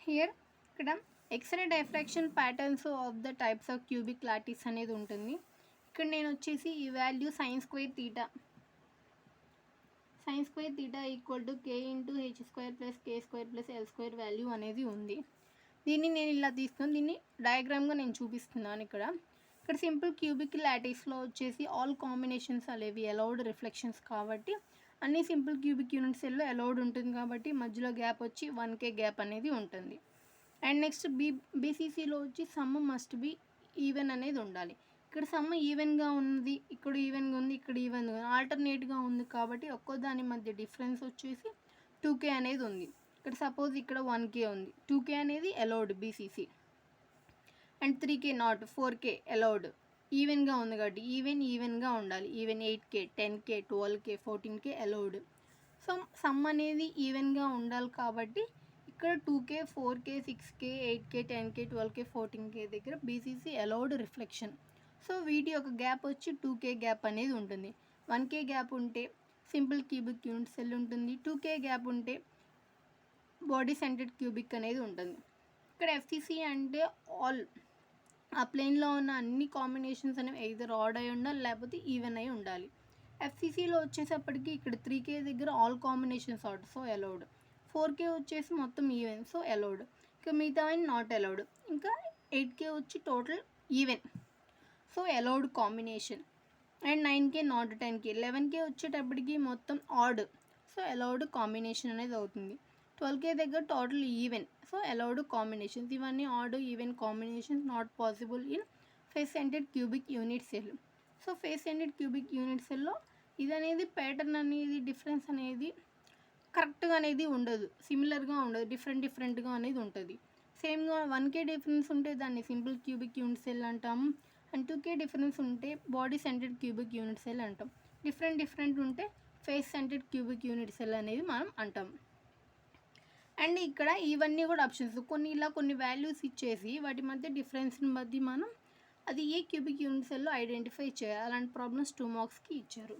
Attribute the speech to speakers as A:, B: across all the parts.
A: Here ఇక్కడ x ray diffraction patterns of the types of cubic lattice అనేది ఉంటుంది. ఇక్కడ నేను వచ్చేసి ఈ value sine square theta equal to k into h square plus k square plus l square value అనేది ఉంది. దీన్ని నేను ఇలా తీసుకుని దీన్ని డయాగ్రామ్గా నేను చూపిస్తున్నాను. ఇక్కడ సింపుల్ క్యూబిక్ లాటిస్లో వచ్చేసి ఆల్ కాంబినేషన్స్ అనేవి అలౌడ్ రిఫ్లెక్షన్స్ కాబట్టి అన్ని సింపుల్ క్యూబిక్ యూనిట్ సెల్లో అలౌడ్ ఉంటుంది కాబట్టి మధ్యలో గ్యాప్ వచ్చి 1k గ్యాప్ అనేది ఉంటుంది. అండ్ నెక్స్ట్ బీసీసీలో వచ్చి సమ్ మస్ట్ బి ఈవెన్ అనేది ఉండాలి. ఇక్కడ సమ్ ఈవెన్గా ఉంది, ఇక్కడ ఈవెన్గా ఉంది, ఇక్కడ ఈవెన్గా ఉంది, ఆల్టర్నేట్గా ఉంది కాబట్టి ఒక్కో దాని మధ్య డిఫరెన్స్ వచ్చేసి 2k అనేది ఉంది. ఇక్కడ సపోజ్ ఇక్కడ 1k ఉంది, 2k అనేది allowed BCC and 3k not, 4k allowed. ఈవెన్గా ఉంది కాబట్టి ఈవెన్గా ఉండాలి. Even 8k 10k 12k 14k allowed. So some అనేది ఈవెన్గా ఉండాలి కాబట్టి ఇక్కడ 2k 4k 6k 8k 10k 12k 14k దగ్గర బీసీసీ అలౌడ్ రిఫ్లెక్షన్. సో వీటి యొక్క గ్యాప్ వచ్చి 2k గ్యాప్ అనేది ఉంటుంది. 1k గ్యాప్ ఉంటే సింపుల్ క్యూబిక్ యూనిట్ సెల్ ఉంటుంది, 2k గ్యాప్ ఉంటే బాడీ సెంటర్డ్ క్యూబిక్ అనేది ఉంటుంది. ఇక్కడ ఎఫ్సిసి అంటే ఆల్ ఆ ప్లేన్లో ఉన్న అన్ని కాంబినేషన్స్ అనేవి ఎయిదర్ ఆడ్ అయి ఉండాలి లేకపోతే ఈవెన్ అయి ఉండాలి. ఎఫ్సిసిలో వచ్చేసప్పటికి ఇక్కడ 3k దగ్గర all combinations odd, so allowed. 4k వచ్చేసి మొత్తం ఈవెన్, సో అలౌడ్. ఇంకా మిగతా నాట్ అలౌడ్. ఇంకా 8k వచ్చి total even, so allowed combination. And 9k not, 10k 11k వచ్చేటప్పటికి మొత్తం ఆడ్, సో అలౌడ్ కాంబినేషన్ అనేది అవుతుంది. 12k దగ్గర total even, so allowed combinations. ఇవన్నీ odd even combinations not possible in face centred cubic unit cell. So face centred cubic unit సెల్లో ఇది అనేది pattern అనేది డిఫరెన్స్ అనేది కరెక్ట్గా అనేది ఉండదు, సిమిలర్గా ఉండదు, డిఫరెంట్గా అనేది ఉంటుంది. సేమ్గా 1k డిఫరెన్స్ ఉంటే దాన్ని సింపుల్ క్యూబిక్ యూనిట్ సెల్ అంటాము. అండ్ 2k డిఫరెన్స్ ఉంటే body scented cubic unit cell అంటాం. డిఫరెంట్ ఉంటే face centred cubic unit cell అనేది మనం అంటాం. అండ్ ఇక్కడ ఇవన్నీ కూడా ఆప్షన్స్ కొన్ని వాల్యూస్ ఇచ్చేసి వాటి మధ్య డిఫరెన్స్ని బట్టి మనం అది ఏ క్యూబిక్ యూనిట్ సెల్లో ఐడెంటిఫై చేయాలి. అలాంటి ప్రాబ్లమ్స్ 2 మార్క్స్కి ఇచ్చారు.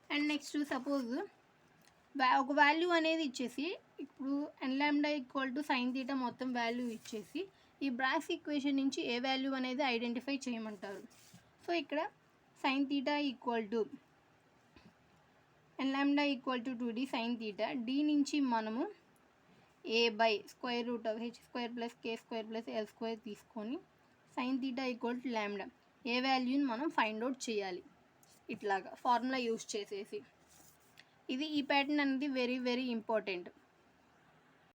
A: అండ్ నెక్స్ట్ సపోజ్ ఒక వాల్యూ అనేది ఇచ్చేసి ఇప్పుడు n equal to sine theta మొత్తం వాల్యూ ఇచ్చేసి ఈ బ్రాస్ ఈక్వేషన్ నుంచి ఏ వాల్యూ అనేది ఐడెంటిఫై చేయమంటారు. సో ఇక్కడ sine theta equal to n equal to 2d sine theta, d నుంచి మనము a/√h square plus k square plus l square తీసుకొని sine theta equal to lambda ఏ వాల్యూని మనం ఫైండ్ అవుట్ చేయాలి. ఇట్లాగా ఫార్ములా యూజ్ చేసేసి ఇది ఈ ప్యాటర్న్ అనేది వెరీ ఇంపార్టెంట్.